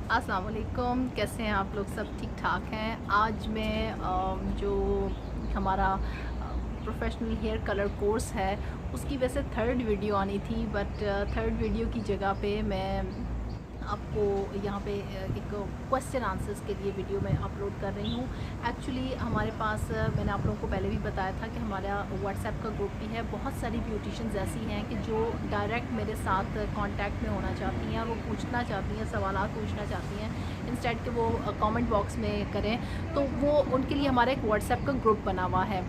अस्सलाम वालेकुम, कैसे हैं आप लोग? सब ठीक ठाक हैं। आज मैं जो हमारा प्रोफेशनल हेयर कलर कोर्स है उसकी वैसे थर्ड वीडियो आनी थी, बट थर्ड वीडियो की जगह पे मैं आपको यहाँ पे एक क्वेश्चन आंसर्स के लिए वीडियो मैं अपलोड कर रही हूँ। एक्चुअली हमारे पास मैंने आप लोगों को पहले भी बताया था कि हमारा व्हाट्सएप का ग्रुप भी है। बहुत सारी ब्यूटिशियंस ऐसी हैं कि जो डायरेक्ट मेरे साथ कांटेक्ट में होना चाहती हैं, वो पूछना चाहती हैं, सवालात पूछना चाहती हैं, इंस्टेड कि वो कमेंट बॉक्स में करें। तो वो उनके लिए हमारा एक व्हाट्सएप का ग्रुप बना हुआ है,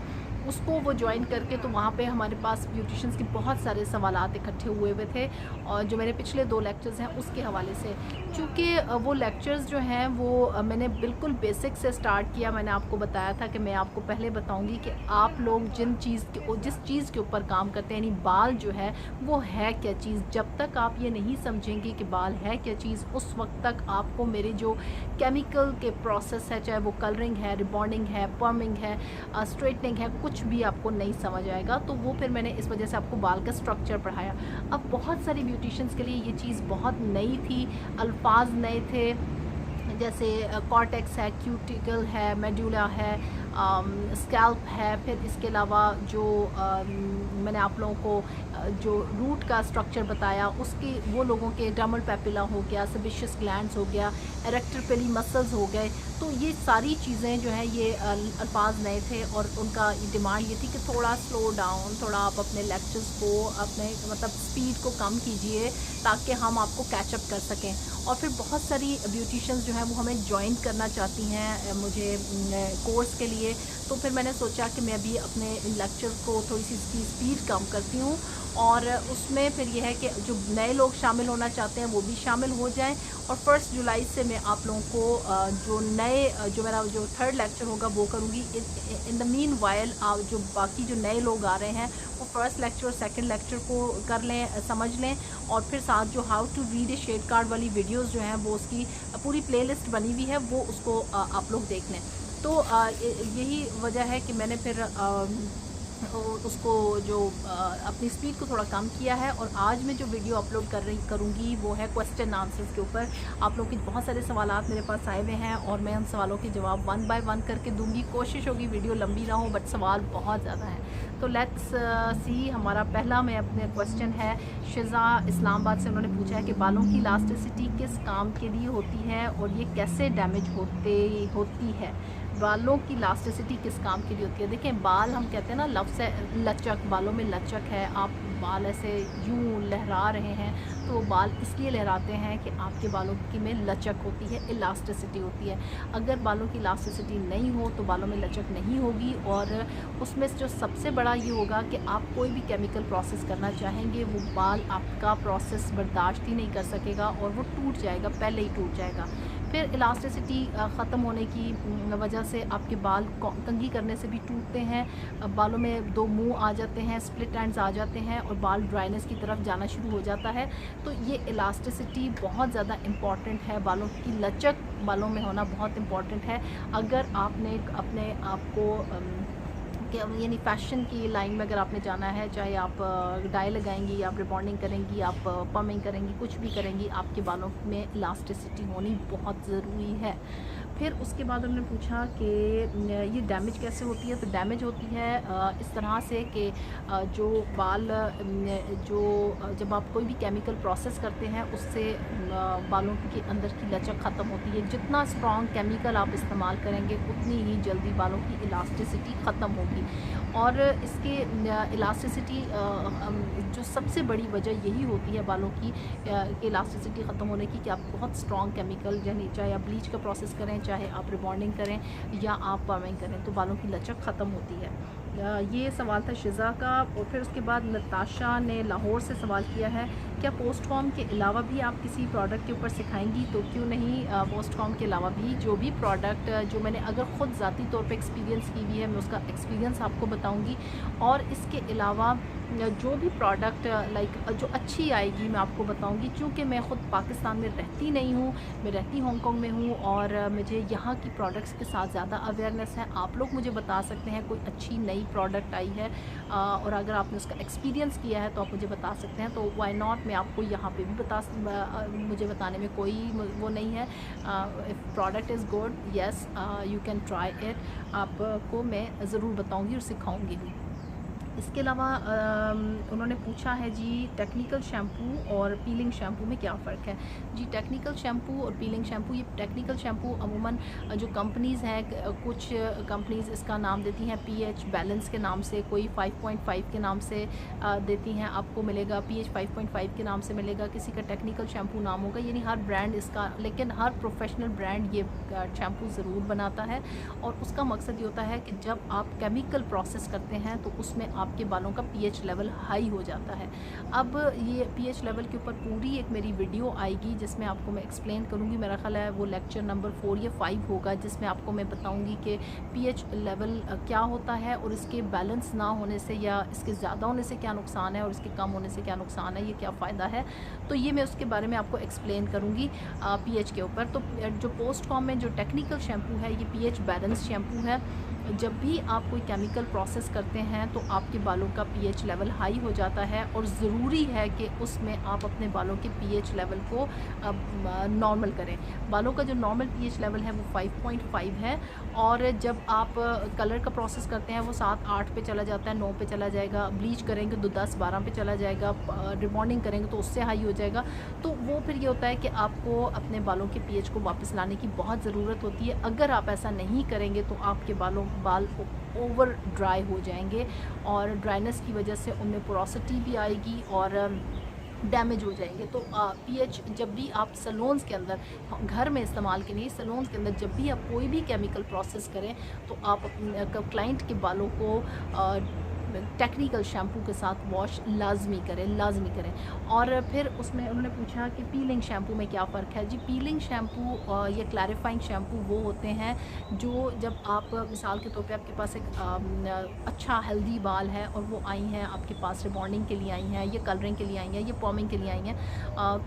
उसको वो ज्वाइन करके तो वहाँ पे हमारे पास ब्यूटिशियंस के बहुत सारे सवालात इकट्ठे हुए थे, और जो मेरे पिछले 2 लेक्चर्स हैं उसके हवाले से। चूँकि वो लेक्चर्स जो हैं वो मैंने बिल्कुल बेसिक से स्टार्ट किया। मैंने आपको बताया था कि मैं आपको पहले बताऊँगी कि आप लोग जिस चीज़ के ऊपर काम करते हैं, यानी बाल जो है वो है क्या चीज़। जब तक आप ये नहीं समझेंगे कि बाल है क्या चीज़, उस वक्त तक आपको मेरे जो केमिकल के प्रोसेस है, चाहे वो कलरिंग है, रिबॉन्डिंग है, पर्मिंग है, स्ट्रेटनिंग है, कुछ भी आपको नहीं समझ आएगा। तो वो फिर मैंने इस वजह से आपको बाल का स्ट्रक्चर पढ़ाया। अब बहुत सारी ब्यूटिशियंस के लिए ये चीज़ बहुत नई थी, अल्फाज नए थे, जैसे कॉर्टेक्स है, क्यूटिकल है, मेडुला है, स्कैल्प है। फिर इसके अलावा जो मैंने आप लोगों को जो रूट का स्ट्रक्चर बताया, उसके वो लोगों के डर्मल पेपिला हो गया, सेबेशियस ग्लैंड्स हो गया, एरेक्टर पेली मसल्स हो गए। तो ये सारी चीज़ें जो हैं ये अल्फाज नए थे, और उनका डिमांड ये थी कि थोड़ा स्लो डाउन, थोड़ा आप अपने लेक्चर्स को, अपने मतलब स्पीड को कम कीजिए ताकि हम आपको कैचअप कर सकें। और फिर बहुत सारी ब्यूटिशियंस जो हैं वो हमें ज्वाइन करना चाहती हैं मुझे कोर्स के लिए। तो फिर मैंने सोचा कि मैं भी अपने लेक्चर को थोड़ी सी स्पीड कम करती हूँ, और उसमें फिर यह है कि जो नए लोग शामिल होना चाहते हैं वो भी शामिल हो जाएं। और 1 जुलाई से मैं आप लोगों को जो नए जो मेरा जो थर्ड लेक्चर होगा वो करूँगी। इन द मीन वाइल जो बाकी जो नए लोग आ रहे हैं वो फर्स्ट लेक्चर और सेकंड लेक्चर को कर लें, समझ लें। और फिर साथ जो how to read a shade card वाली वीडियोस जो हैं वो उसकी पूरी प्लेलिस्ट बनी हुई है, वो उसको आप लोग देख लें। तो यही वजह है कि मैंने फिर उसको जो अपनी स्पीड को थोड़ा कम किया है। और आज मैं जो वीडियो अपलोड करूँगी वो है क्वेश्चन आंसर्स के ऊपर। आप लोग के बहुत सारे सवालात मेरे पास आए हुए हैं, और मैं उन सवालों के जवाब 1 बाय 1 करके दूंगी। कोशिश होगी वीडियो लंबी ना हो, बट सवाल बहुत ज़्यादा हैं। तो लेट्स सी। हमारा पहला मैं अपने क्वेश्चन है, शिज़ा इस्लामाबाद से उन्होंने पूछा है कि बालों की इलास्टिसिटी किस काम के लिए होती है और ये कैसे डैमेज होती है। बालों की इलास्टिसिटी किस काम के लिए होती है? देखें, बाल हम कहते हैं ना लफ्ज़ है लचक, बालों में लचक है। आप बाल ऐसे यूं लहरा रहे हैं तो बाल इसलिए लहराते हैं कि आपके बालों की में लचक होती है, इलास्टिसिटी होती है। अगर बालों की इलास्टिसिटी नहीं हो तो बालों में लचक नहीं होगी, और उसमें से जो सबसे बड़ा ये होगा कि आप कोई भी केमिकल प्रोसेस करना चाहेंगे, वो बाल आपका प्रोसेस बर्दाश्त ही नहीं कर सकेगा और वो टूट जाएगा, पहले ही टूट जाएगा। फिर इलास्टिसिटी ख़त्म होने की वजह से आपके बाल कंघी करने से भी टूटते हैं, बालों में 2 मुंह आ जाते हैं, स्प्लिट एंड्स आ जाते हैं, और बाल ड्राइनेस की तरफ जाना शुरू हो जाता है। तो ये इलास्टिसिटी बहुत ज़्यादा इम्पॉर्टेंट है, बालों की लचक बालों में होना बहुत इम्पॉर्टेंट है। अगर आपने अपने आप को यानी फ़ैशन की लाइन में अगर आपने जाना है, चाहे आप डाई लगाएंगी, आप रिबॉन्डिंग करेंगी, आप पमिंग करेंगी, कुछ भी करेंगी, आपके बालों में इलास्टिसिटी होनी बहुत ज़रूरी है। फिर उसके बाद उन्होंने पूछा कि ये डैमेज कैसे होती है। तो डैमेज होती है इस तरह से कि जो बाल जब आप कोई भी केमिकल प्रोसेस करते हैं उससे बालों के अंदर की लचक ख़त्म होती है। जितना स्ट्रॉन्ग केमिकल आप इस्तेमाल करेंगे उतनी ही जल्दी बालों की इलास्टिसिटी ख़त्म होगी। और इसके इलास्टिसिटी जो सबसे बड़ी वजह यही होती है बालों की इलास्टिसिटी ख़त्म होने की, कि आप बहुत स्ट्रॉन्ग केमिकल, यानी चाहे आप ब्लीच का प्रोसेस करें, चाहे आप रिबॉन्डिंग करें, या आप पर्मिंग करें, तो बालों की लचक ख़त्म होती है। ये सवाल था शिज़ा का। और फिर उसके बाद नताशा ने लाहौर से सवाल किया है, क्या पोस्ट फॉर्म के अलावा भी आप किसी प्रोडक्ट के ऊपर सिखाएंगी? तो क्यों नहीं, पोस्ट फॉर्म के अलावा भी जो भी प्रोडक्ट जो मैंने अगर ख़ुद ज़ाती तौर पे एक्सपीरियंस की हुई है, मैं उसका एक्सपीरियंस आपको बताऊंगी। और इसके अलावा जो भी प्रोडक्ट लाइक जो अच्छी आएगी मैं आपको बताऊंगी, क्योंकि मैं ख़ुद पाकिस्तान में रहती नहीं हूँ, मैं रहती हांगकांग में हूँ और मुझे यहाँ की प्रोडक्ट्स के साथ ज़्यादा अवेयरनेस है। आप लोग मुझे बता सकते हैं कोई अच्छी नई प्रोडक्ट आई है और अगर आपने उसका एक्सपीरियंस किया है तो आप मुझे बता सकते हैं, तो वाई नॉट, मैं आपको यहाँ पे भी मुझे बताने में कोई वो नहीं है। If product is good, yes you can try it, आपको मैं ज़रूर बताऊँगी और सिखाऊँगी भी। इसके अलावा उन्होंने पूछा है जी टेक्निकल शैम्पू और पीलिंग शैम्पू में क्या फ़र्क है। जी टेक्निकल शैम्पू और पीलिंग शैम्पू, ये टेक्निकल शैम्पू अमूमन जो कंपनीज़ हैं, कुछ कंपनीज़ इसका नाम देती हैं पीएच बैलेंस के नाम से, कोई 5.5 के नाम से देती हैं, आपको मिलेगा पीएच 5.5 के नाम से मिलेगा, किसी का टेक्निकल शैम्पू नाम होगा, यानी हर ब्रांड इसका, लेकिन हर प्रोफेशनल ब्रांड ये शैम्पू ज़रूर बनाता है और उसका मकसद ये होता है कि जब आप केमिकल प्रोसेस करते हैं तो उसमें आपके बालों का पीएच लेवल हाई हो जाता है। अब ये पीएच लेवल के ऊपर पूरी एक मेरी वीडियो आएगी जिसमें आपको मैं एक्सप्लेन करूँगी, मेरा ख्याल है वो लेक्चर नंबर 4 या 5 होगा, जिसमें आपको मैं बताऊँगी कि पीएच लेवल क्या होता है और इसके बैलेंस ना होने से या इसके ज़्यादा होने से क्या नुकसान है और इसके कम होने से क्या नुकसान है, ये क्या फ़ायदा है, तो ये मैं उसके बारे में आपको एक्सप्लेन करूँगी पीएच के ऊपर। तो जो पोस्ट फॉर्म में जो टेक्निकल शैम्पू है ये पीएच बैलेंस शैम्पू है। जब भी आप कोई केमिकल प्रोसेस करते हैं तो आपके बालों का पीएच लेवल हाई हो जाता है और ज़रूरी है कि उसमें आप अपने बालों के पीएच लेवल को नॉर्मल करें। बालों का जो नॉर्मल पीएच लेवल है वो 5.5 है और जब आप कलर का प्रोसेस करते हैं वो 7-8 पे चला जाता है, 9 पे चला जाएगा, ब्लीच करेंगे तो 10-12 पे चला जाएगा, रिबॉन्डिंग करेंगे तो उससे हाई हो जाएगा। तो वो फिर ये होता है कि आपको अपने बालों के पीएच को वापस लाने की बहुत ज़रूरत होती है। अगर आप ऐसा नहीं करेंगे तो आपके बाल ओवर ड्राई हो जाएंगे और ड्राइनेस की वजह से उनमें पोरोसिटी भी आएगी और डैमेज हो जाएंगे। तो पीएच जब भी आप सैलून्स के अंदर, घर में इस्तेमाल के लिए, सैलून्स के अंदर जब भी आप कोई भी केमिकल प्रोसेस करें तो आप अपने क्लाइंट के बालों को टेक्निकल शैम्पू के साथ वॉश लाजमी करें। और फिर उसमें उन्होंने पूछा कि पीलिंग शैम्पू में क्या फ़र्क है। जी पीलिंग शैम्पू या क्लैरिफाइंग शैम्पू वो होते हैं जो जब आप मिसाल के तौर पे आपके पास एक अच्छा हेल्दी बाल है और वो आई हैं आपके पास रिबॉन्डिंग के लिए आई हैं, ये कलरिंग के लिए आई हैं, ये पॉमिंग के लिए आई हैं,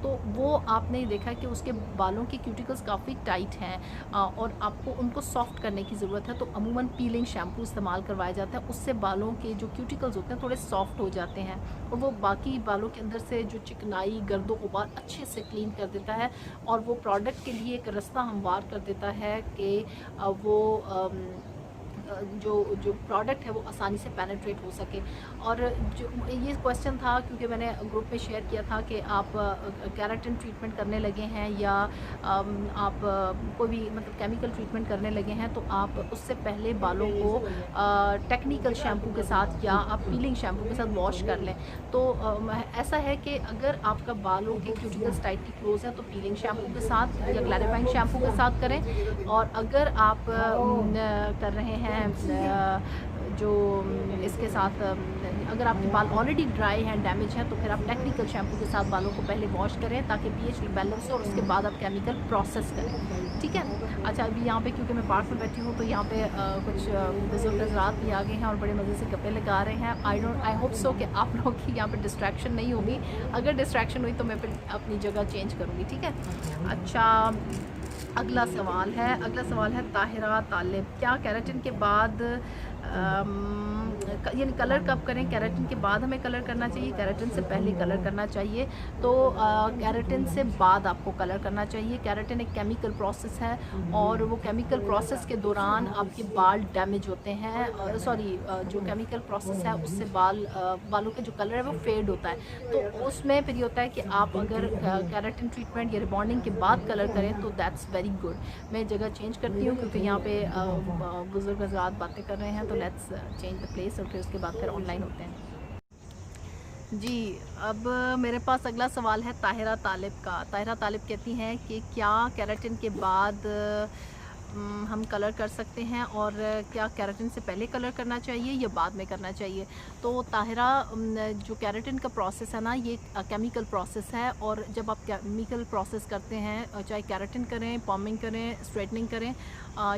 तो वो आपने देखा कि उसके बालों के क्यूटिकल्स काफ़ी टाइट हैं और आपको उनको सॉफ्ट करने की ज़रूरत है, तो अमूमन पीलिंग शैम्पू इस्तेमाल करवाया जाता है। उससे बालों के जो क्यूटिकल्स होते हैं थोड़े सॉफ्ट हो जाते हैं और वो बाकी बालों के अंदर से जो चिकनाई, गर्दो गुबार अच्छे से क्लीन कर देता है और वो प्रोडक्ट के लिए एक रास्ता हमवार कर देता है कि वो जो प्रोडक्ट है वो आसानी से पेनिट्रेट हो सके। और जो ये क्वेश्चन था क्योंकि मैंने ग्रुप में शेयर किया था कि आप केराटिन ट्रीटमेंट करने लगे हैं या आप कोई भी मतलब केमिकल ट्रीटमेंट करने लगे हैं तो आप उससे पहले बालों को टेक्निकल शैम्पू के साथ या आप पीलिंग शैम्पू के साथ वॉश कर लें। तो ऐसा है कि अगर आपका बालों के क्यूटिकल्स टाइटली क्लोज है तो पीलिंग शैम्पू के साथ या क्लैरिफाइंग शैम्पू के साथ करें, और अगर आप कर रहे हैं जो इसके साथ अगर आपके बाल ऑलरेडी ड्राई हैं, डैमेज हैं, तो फिर आप टेक्निकल शैम्पू के साथ बालों को पहले वॉश करें ताकि पीएच बैलेंस हो और उसके बाद आप केमिकल प्रोसेस करें। ठीक है। अच्छा, अभी यहाँ पे क्योंकि मैं पार्क में बैठी हूँ तो यहाँ पे कुछ बुजुर्ग हज़रात भी आ गए हैं और बड़े मज़े से गप्पे लगा रहे हैं। आई होप सो कि आप लोगों की यहाँ पे डिस्ट्रैक्शन नहीं होगी। अगर डिस्ट्रैक्शन हुई तो मैं फिर अपनी जगह चेंज करूँगी। ठीक है। अच्छा, अगला सवाल है ताहिरा तालिब, क्या केराटिन के बाद यानी कलर कब करें? केराटिन के बाद हमें कलर करना चाहिए, केराटिन से पहले कलर करना चाहिए? तो केराटिन से बाद आपको कलर करना चाहिए। केराटिन एक केमिकल प्रोसेस है और वो केमिकल प्रोसेस के दौरान आपके बाल डैमेज होते हैं। जो केमिकल प्रोसेस है उससे बालों का जो कलर है वो फेड होता है। तो उसमें फिर ये होता है कि आप अगर केराटिन ट्रीटमेंट या रिबॉन्डिंग के बाद कलर करें तो दैट्स वेरी गुड। मैं जगह चेंज करती हूँ क्योंकि यहाँ पे बुजुर्ग हज़रात बातें कर रहे हैं, तो लेट्स चेंज द प्लेस और फिर उसके बाद फिर ऑनलाइन होते हैं। जी, अब मेरे पास अगला सवाल है ताहिरा तालिब का। ताहिरा तालिब कहती हैं कि क्या केराटिन के बाद हम कलर कर सकते हैं और क्या केराटिन से पहले कलर करना चाहिए या बाद में करना चाहिए? तो ताहिरा, जो केराटिन का प्रोसेस है ना, ये केमिकल प्रोसेस है और जब आप केमिकल प्रोसेस करते हैं, चाहे केराटिन करें, पॉमिंग करें, स्ट्रेटनिंग करें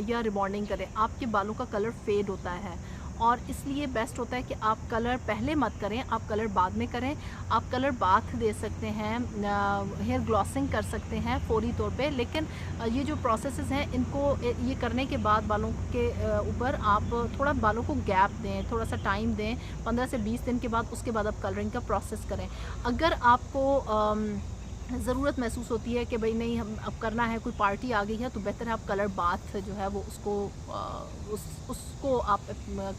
या रिबॉन्डिंग करें, आपके बालों का कलर फेड होता है और इसलिए बेस्ट होता है कि आप कलर पहले मत करें, आप कलर बाद में करें। आप कलर बाथ दे सकते हैं, हेयर ग्लॉसिंग कर सकते हैं फौरी तौर पे, लेकिन ये जो प्रोसेसेस हैं इनको ये करने के बाद बालों के ऊपर आप थोड़ा बालों को गैप दें, थोड़ा सा टाइम दें, 15 से 20 दिन के बाद उसके बाद आप कलरिंग का प्रोसेस करें। अगर आपको ज़रूरत महसूस होती है कि भाई नहीं हम अब करना है, कोई पार्टी आ गई है, तो बेहतर है आप कलर बाथ जो है वो उसको आप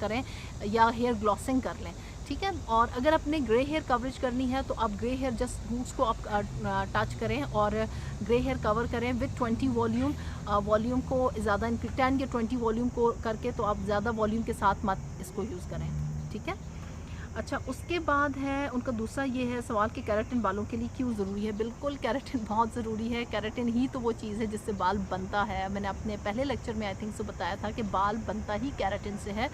करें या हेयर ग्लॉसिंग कर लें, ठीक है। और अगर अपने ग्रे हेयर कवरेज करनी है तो आप ग्रे हेयर जस्ट रूट्स को आप टच करें और ग्रे हेयर कवर करें विद 20 वॉल्यूम। वॉल्यूम को ज़्यादा 10 या 20 वॉल्यूम को करके, तो आप ज़्यादा वॉल्यूम के साथ मत इसको यूज़ करें, ठीक है। अच्छा, उसके बाद है उनका दूसरा ये है सवाल कि केराटिन बालों के लिए क्यों ज़रूरी है। बिल्कुल केराटिन बहुत ज़रूरी है। केराटिन ही तो वो चीज़ है जिससे बाल बनता है। मैंने अपने पहले लेक्चर में आई थिंक से बताया था कि बाल बनता ही केराटिन से है।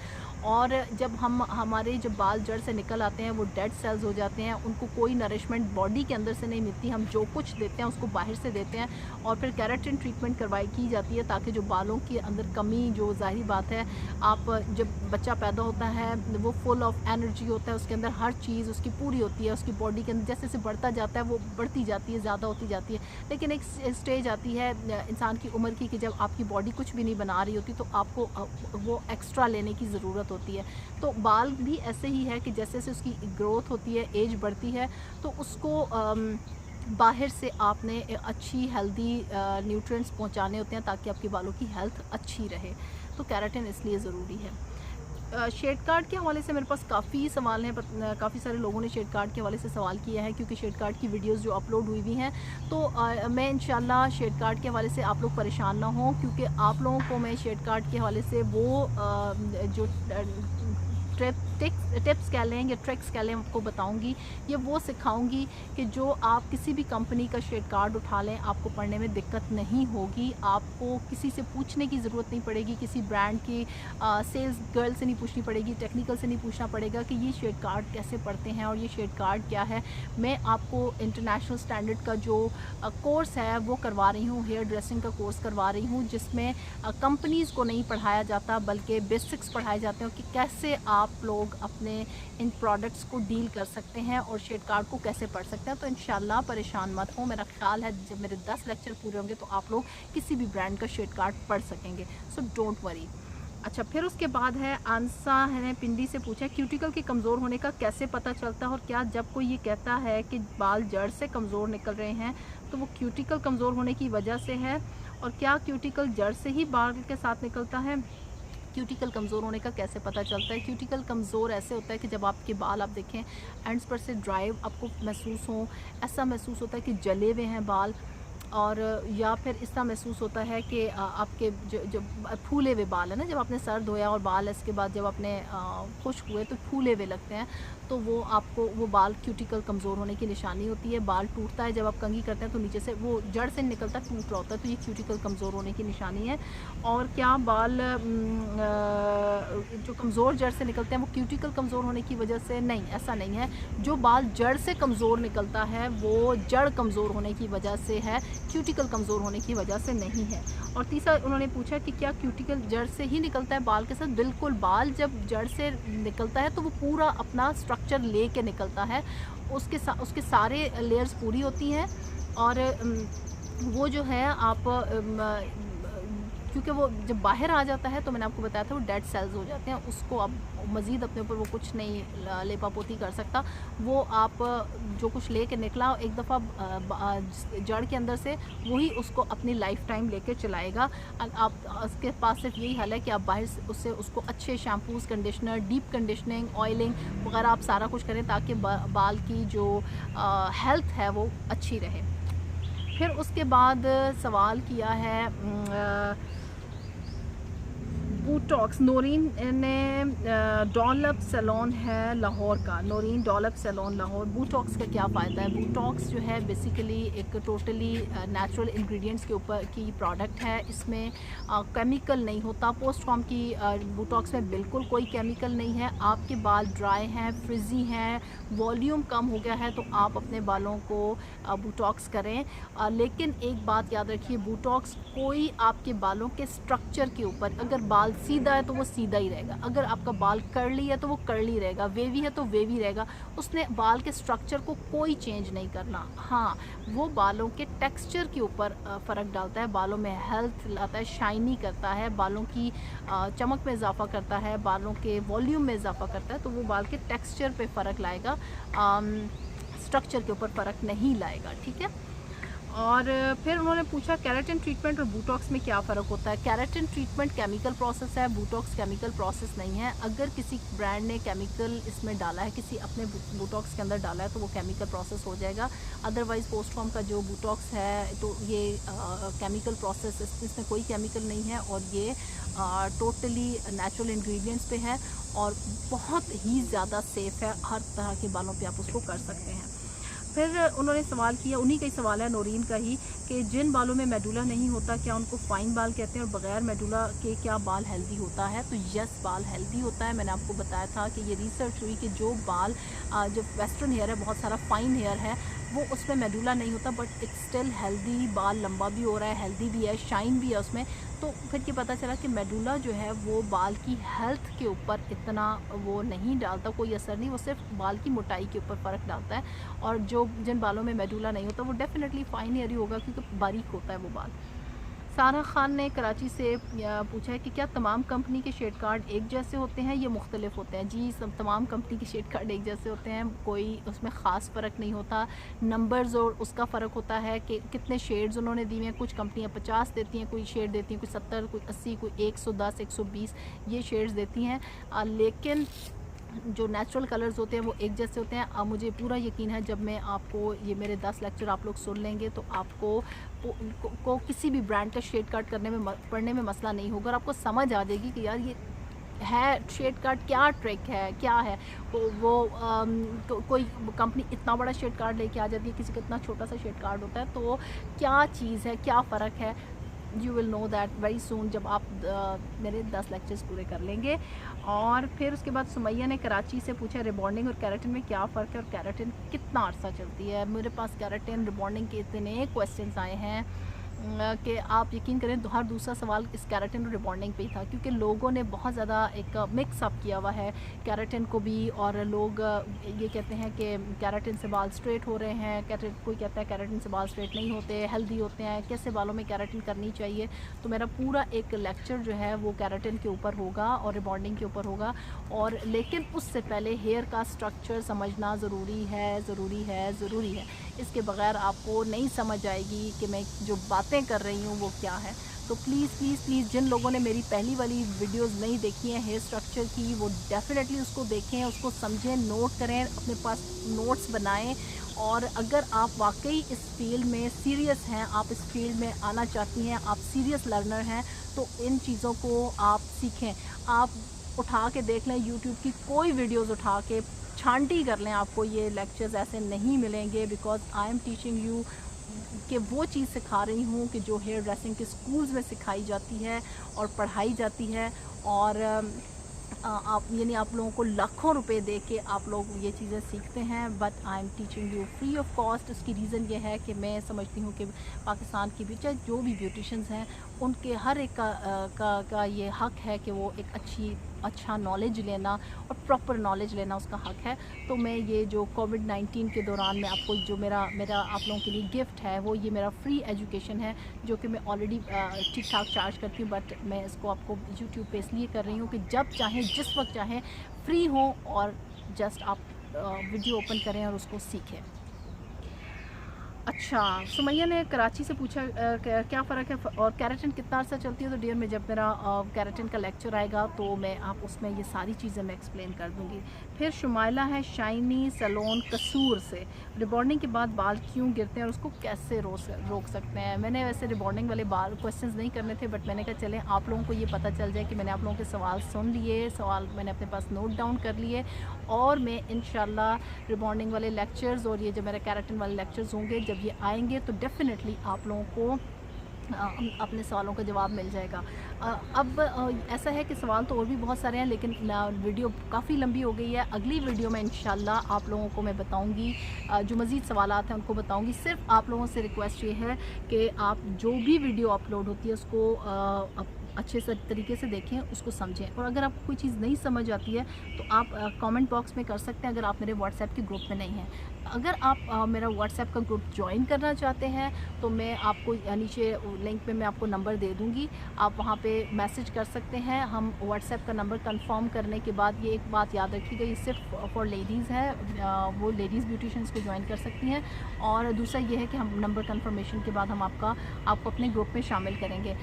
और जब हमारे जब बाल जड़ से निकल आते हैं वो डेड सेल्स हो जाते हैं, उनको कोई नरिशमेंट बॉडी के अंदर से नहीं मिलती, हम जो कुछ देते हैं उसको बाहर से देते हैं। और फिर केराटिन ट्रीटमेंट की जाती है ताकि जो बालों के अंदर कमी, जो ज़ाहिर बात है, आप जब बच्चा पैदा होता है वो फुल ऑफ एनर्जी होता है, उसके अंदर हर चीज़ उसकी पूरी होती है, उसकी बॉडी के अंदर जैसे जैसे बढ़ता जाता है वो बढ़ती जाती है, ज़्यादा होती जाती है। लेकिन एक स्टेज आती है इंसान की उम्र की कि जब आपकी बॉडी कुछ भी नहीं बना रही होती, तो आपको वो एक्स्ट्रा लेने की ज़रूरत होती है। तो बाल भी ऐसे ही है कि जैसे जैसे उसकी ग्रोथ होती है, एज बढ़ती है, तो उसको बाहर से आपने अच्छी हेल्दी न्यूट्रिएंट्स पहुंचाने होते हैं ताकि आपके बालों की हेल्थ अच्छी रहे। तो केराटिन इसलिए ज़रूरी है। शेड कार्ड के हवाले से मेरे पास काफ़ी सवाल हैं, काफ़ी सारे लोगों ने शेड कार्ड के हवाले से सवाल किया है, क्योंकि शेड कार्ड की वीडियोस जो अपलोड हुई हुई हैं। तो मैं इंशाल्लाह शेड कार्ड के हवाले से आप लोग परेशान ना हों, क्योंकि आप लोगों को मैं शेड कार्ड के हवाले से वो जो टिप्स कह लें या ट्रिक्स कह लें आपको बताऊंगी, ये वो सिखाऊंगी कि जो आप किसी भी कंपनी का शेड कार्ड उठा लें, आपको पढ़ने में दिक्कत नहीं होगी। आपको किसी से पूछने की ज़रूरत नहीं पड़ेगी, किसी ब्रांड की सेल्स गर्ल से नहीं पूछनी पड़ेगी, टेक्निकल से नहीं पूछना पड़ेगा कि ये शेड कार्ड कैसे पढ़ते हैं और ये शेड कार्ड क्या है। मैं आपको इंटरनेशनल स्टैंडर्ड का जो कोर्स है वो करवा रही हूँ, हेयर ड्रेसिंग का कोर्स करवा रही हूँ, जिसमें कंपनीज़ को नहीं पढ़ाया जाता बल्कि बेसिक्स पढ़ाए जाते हैं कि कैसे आप लोग अपने इन प्रोडक्ट्स को डील कर सकते हैं और शेड कार्ड को कैसे पढ़ सकते हैं। तो इंशाल्लाह परेशान मत हो, मेरा ख्याल है जब मेरे 10 लेक्चर पूरे होंगे तो आप लोग किसी भी ब्रांड का शेड कार्ड पढ़ सकेंगे, सो डोंट वरी। अच्छा, फिर उसके बाद है आंसा ने पिंडी से पूछा क्यूटिकल के कमज़ोर होने का कैसे पता चलता है, और क्या जब कोई ये कहता है कि बाल जड़ से कमज़ोर निकल रहे हैं तो वो क्यूटिकल कमज़ोर होने की वजह से है, और क्या क्यूटिकल जड़ से ही बाल के साथ निकलता है। क्यूटिकल कमज़ोर होने का कैसे पता चलता है। क्यूटिकल कमज़ोर ऐसे होता है कि जब आपके बाल आप देखें एंड्स पर से ड्राई आपको महसूस हो, ऐसा महसूस होता है कि जले हुए हैं बाल, और या फिर इस तरह महसूस होता है कि आपके जो फूले हुए बाल है ना, जब आपने सर धोया और बाल इसके बाद जब आपने खुश्क हुए तो फूले हुए लगते हैं, तो वो आपको वो बाल क्यूटिकल कमज़ोर होने की निशानी होती है। बाल टूटता है जब आप कंघी करते हैं तो नीचे से वो जड़ से निकलता टूट रहा होता है, तो ये क्यूटिकल कमज़ोर होने की निशानी है। और क्या बाल जो कमज़ोर जड़ से निकलते हैं वो क्यूटिकल कमज़ोर होने की वजह से? नहीं, ऐसा नहीं है। जो बाल जड़ से कमज़ोर निकलता है वो जड़ कमज़ोर होने की वजह से है, क्यूटिकल कमज़ोर होने की वजह से नहीं है। और तीसरा उन्होंने पूछा कि क्या क्यूटिकल जड़ से ही निकलता है बाल के साथ? बिल्कुल, बाल जब जड़ से निकलता है तो वो पूरा अपना स्ट्रक्चर ले के निकलता है, उसके सारे लेयर्स पूरी होती हैं, और वो जो है आप क्योंकि वो जब बाहर आ जाता है तो मैंने आपको बताया था वो डेड सेल्स हो जाते हैं, उसको अब मज़ीद अपने ऊपर वो कुछ नहीं लेपापोती कर सकता। वो आप जो कुछ ले के निकला एक दफ़ा जड़ के अंदर से, वही उसको अपनी लाइफ टाइम लेके चलाएगा। आप उसके पास सिर्फ यही हल है कि आप बाहर से उसको अच्छे shampoos, conditioner, deep conditioning, oiling वगैरह आप सारा कुछ करें ताकि बाल की जो हेल्थ है वो अच्छी रहे। फिर उसके बाद सवाल किया है बूटॉक्स, नोरीन ने डॉलप सैलून है लाहौर का, नोरीन डॉलप सैलून लाहौर। बूटॉक्स का क्या फ़ायदा है? बूटॉक्स जो है बेसिकली एक टोटली नेचुरल इंग्रेडिएंट्स के ऊपर की प्रोडक्ट है, इसमें केमिकल नहीं होता। पोस्ट फॉर्म की बूटॉक्स में बिल्कुल कोई केमिकल नहीं है। आपके बाल ड्राई हैं, फ्रिजी हैं, वॉल्यूम कम हो गया है तो आप अपने बालों को बूटॉक्स करें, लेकिन एक बात याद रखिए, बूटॉक्स कोई आपके बालों के स्ट्रक्चर के ऊपर, अगर बाल सीधा है तो वो सीधा ही रहेगा, अगर आपका बाल कर्ली है तो वो कर्ली रहेगा, वेवी है तो वेवी रहेगा। उसने बाल के स्ट्रक्चर को कोई चेंज नहीं करना। हाँ, वो बालों के टेक्सचर के ऊपर फ़र्क डालता है, बालों में हेल्थ लाता है, शाइनी करता है, बालों की चमक में इजाफा करता है, बालों के वॉल्यूम में इजाफा करता है। तो वो बाल के टेक्सचर पे फ़र्क लाएगा, स्ट्रक्चर के ऊपर फ़र्क नहीं लाएगा, ठीक है। और फिर उन्होंने पूछा केराटिन ट्रीटमेंट और बोटॉक्स में क्या फ़र्क होता है। केराटिन ट्रीटमेंट केमिकल प्रोसेस है, बोटॉक्स केमिकल प्रोसेस नहीं है। अगर किसी ब्रांड ने केमिकल इसमें डाला है, किसी अपने बोटॉक्स के अंदर डाला है, तो वो केमिकल प्रोसेस हो जाएगा। अदरवाइज़ पोस्ट फॉर्म का जो बोटॉक्स है तो ये केमिकल प्रोसेस, इसमें कोई केमिकल नहीं है और ये टोटली नेचुरल इंग्रेडिएंट्स पे है और बहुत ही ज़्यादा सेफ़ है। हर तरह के बालों पे आप उसको कर सकते हैं। फिर उन्होंने सवाल किया, उन्हीं का ही सवाल है नौरीन का ही, कि जिन बालों में मेडुला नहीं होता क्या उनको फ़ाइन बाल कहते हैं, और बग़ैर मेडुला के क्या बाल हेल्दी होता है। तो यस, बाल हेल्दी होता है। मैंने आपको बताया था कि ये रिसर्च हुई कि जो बाल जो वेस्टर्न हेयर है, बहुत सारा फ़ाइन हेयर है, वो उसमें मेडुला नहीं होता बट इट्स स्टिल हेल्दी, बाल लंबा भी हो रहा है, हेल्दी भी है, शाइन भी है उसमें। तो फिर ये पता चला कि मेडुला जो है वो बाल की हेल्थ के ऊपर इतना वो नहीं डालता, कोई असर नहीं, वो सिर्फ बाल की मोटाई के ऊपर फ़र्क डालता है। और जो जिन बालों में मेडुला नहीं होता वो डेफिनेटली फ़ाइन हेयर ही होगा, क्योंकि बारीक होता है वो बाल। सारा खान ने कराची से पूछा है कि क्या तमाम कंपनी के शेड कार्ड एक जैसे होते हैं या मुख्तलिफ होते हैं। जी, सब तमाम कंपनी के शेड कार्ड एक जैसे होते हैं, कोई उसमें ख़ास फ़र्क नहीं होता। नंबर्स और उसका फ़र्क होता है कि कितने शेड्स उन्होंने दिए हैं। कुछ कंपनियां 50 देती हैं, कोई शेड देती हैं, कोई 70, कोई 80, कोई 110, 120 ये शेड्स देती हैं। लेकिन जो नेचुरल कलर्स होते हैं वो एक जैसे होते हैं। अब मुझे पूरा यकीन है, जब मैं आपको ये मेरे 10 लेक्चर आप लोग सुन लेंगे तो आपको को किसी भी ब्रांड का शेड कार्ड करने में पढ़ने में मसला नहीं होगा, और आपको समझ आ जाएगी कि यार ये है शेड कार्ड क्या ट्रिक है, क्या है कोई कंपनी इतना बड़ा शेड कार्ड लेके आ जाती है, किसी का इतना छोटा सा शेड कार्ड होता है, तो क्या चीज़ है, क्या फ़र्क है। You will know that very soon, जब आप मेरे 10 लेक्चर्स पूरे कर लेंगे। और फिर उसके बाद सुमैया ने कराची से पूछा रिबॉन्डिंग और केराटिन में क्या फ़र्क है और केराटिन कितना अर्सा चलती है। मेरे पास केराटिन रिबॉन्डिंग के इतने क्वेश्चंस आए हैं कि आप यकीन करें हर दूसरा सवाल इस केराटिन और रिबॉन्डिंग पे ही था, क्योंकि लोगों ने बहुत ज़्यादा एक मिक्स अप किया हुआ है केराटिन को भी। और लोग ये कहते हैं कि केराटिन से बाल स्ट्रेट हो रहे हैं, कोई कहता है केराटिन से बाल स्ट्रेट नहीं होते, हेल्दी होते हैं, कैसे बालों में केराटिन करनी चाहिए। तो मेरा पूरा एक लेक्चर जो है वो केराटिन के ऊपर होगा और रिबॉन्डिंग के ऊपर होगा। और लेकिन उससे पहले हेयर का स्ट्रक्चर समझना ज़रूरी है, ज़रूरी है, ज़रूरी है। इसके बगैर आपको नहीं समझ आएगी कि मैं जो बातें कर रही हूँ वो क्या है। तो प्लीज़ प्लीज़ प्लीज़, जिन लोगों ने मेरी पहली वाली वीडियोस नहीं देखी हैं हेयर स्ट्रक्चर की, वो डेफिनेटली उसको देखें, उसको समझें, नोट करें, अपने पास नोट्स बनाएं। और अगर आप वाकई इस फील्ड में सीरियस हैं, आप इस फील्ड में आना चाहती हैं, आप सीरियस लर्नर हैं, तो इन चीज़ों को आप सीखें। आप उठा के देख लें, यूट्यूब की कोई वीडियोज़ उठा के छांटी कर लें, आपको ये लेक्चर्स ऐसे नहीं मिलेंगे। Because I am teaching you कि वो चीज़ सिखा रही हूँ कि जो हेयर ड्रेसिंग के स्कूल्स में सिखाई जाती है और पढ़ाई जाती है। और आप यानी आप लोगों को लाखों रुपए दे के आप लोग ये चीज़ें सीखते हैं, but I am teaching you free of cost. उसकी रीज़न ये है कि मैं समझती हूँ कि पाकिस्तान की भी चाहे जो भी ब्यूटिशंस हैं उनके हर एक का ये हक़ है कि वो एक अच्छा नॉलेज लेना और प्रॉपर नॉलेज लेना उसका हक़ है। तो मैं ये जो कोविड-19 के दौरान में आपको जो मेरा आप लोगों के लिए गिफ्ट है वो ये मेरा फ्री एजुकेशन है, जो कि मैं ऑलरेडी ठीक ठाक चार्ज करती हूँ, बट मैं इसको आपको यूट्यूब पे इसलिए कर रही हूँ कि जब चाहें, जिस वक्त चाहें, फ्री हो और जस्ट आप वीडियो ओपन करें और उसको सीखें। अच्छा, सुमैया ने कराची से पूछा क्या फ़र्क है और केराटिन कितना अर्सा चलती है। तो डियर, में जब मेरा केराटिन का लेक्चर आएगा तो मैं आप उसमें ये सारी चीज़ें मैं एक्सप्लेन कर दूँगी। फिर शुमाइला है शाइनी सैलून कसूर से, रिबॉन्डिंग के बाद बाल क्यों गिरते हैं और उसको कैसे रोक सकते हैं। मैंने वैसे रिबॉन्डिंग वाले बाल क्वेश्चंस नहीं करने थे, बट मैंने कहा चलें आप लोगों को ये पता चल जाए कि मैंने आप लोगों के सवाल सुन लिए, सवाल मैंने अपने पास नोट डाउन कर लिए, और मैं इंशाल्लाह रिबॉन्डिंग वाले लेक्चर्स और ये जो मेरे केराटिन वाले लेक्चर्स होंगे, जब ये आएंगे तो डेफिनेटली आप लोगों को अपने सवालों का जवाब मिल जाएगा। अब ऐसा है कि सवाल तो और भी बहुत सारे हैं, लेकिन वीडियो काफ़ी लंबी हो गई है। अगली वीडियो में इंशाल्लाह आप लोगों को मैं बताऊंगी, जो मज़ीद सवालात हैं उनको बताऊंगी। सिर्फ आप लोगों से रिक्वेस्ट ये है कि आप जो भी वीडियो अपलोड होती है उसको अच्छे से तरीके से देखें, उसको समझें। और अगर आपको कोई चीज़ नहीं समझ आती है तो आप कमेंट बॉक्स में कर सकते हैं, अगर आप मेरे व्हाट्सएप के ग्रुप में नहीं हैं। अगर आप मेरा व्हाट्सएप का ग्रुप ज्वाइन करना चाहते हैं तो मैं आपको नीचे लिंक में मैं आपको नंबर दे दूँगी, आप वहाँ पे मैसेज कर सकते हैं। हम व्हाट्सएप का नंबर कंफर्म करने के बाद, ये एक बात याद रखिएगा, ये सिर्फ फॉर लेडीज़ है, वो लेडीज़ ब्यूटिशियंस को ज्वाइन कर सकती हैं। और दूसरा ये है कि हम नंबर कंफर्मेशन के बाद हम आपको अपने ग्रुप में शामिल करेंगे।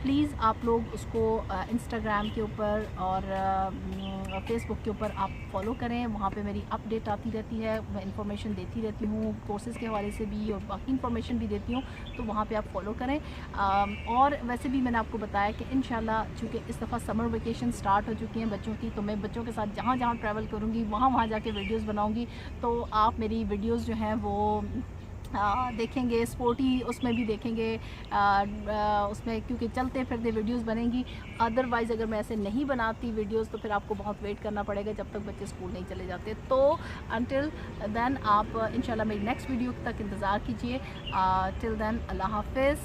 प्लीज़ आप लोग उसको इंस्टाग्राम के ऊपर और फेसबुक के ऊपर आप फॉलो करें, वहाँ पे मेरी अपडेट आती रहती है, मैं इन्फॉर्मेशन देती रहती हूँ कोर्सेज़ के हवाले से भी और बाकी इन्फॉर्मेशन भी देती हूँ, तो वहाँ पे आप फॉलो करें। और वैसे भी मैंने आपको बताया कि इंशाल्लाह चूँकि इस दफ़ा समर वेकेशन स्टार्ट हो चुकी हैं बच्चों की, तो मैं बच्चों के साथ जहाँ जहाँ ट्रैवल करूँगी वहाँ जाके वीडियोज़ बनाऊँगी, तो आप मेरी वीडियोज़ जो हैं वो देखेंगे, स्पोर्टी उसमें भी देखेंगे, उसमें क्योंकि चलते फिरते वीडियोस बनेंगी। अदरवाइज़ अगर मैं ऐसे नहीं बनाती वीडियोस तो फिर आपको बहुत वेट करना पड़ेगा जब तक बच्चे स्कूल नहीं चले जाते। तो अनटिल देन आप इंशाल्लाह मेरी नेक्स्ट वीडियो तक इंतज़ार कीजिए। टिल देन अल्लाह हाफ़िज़।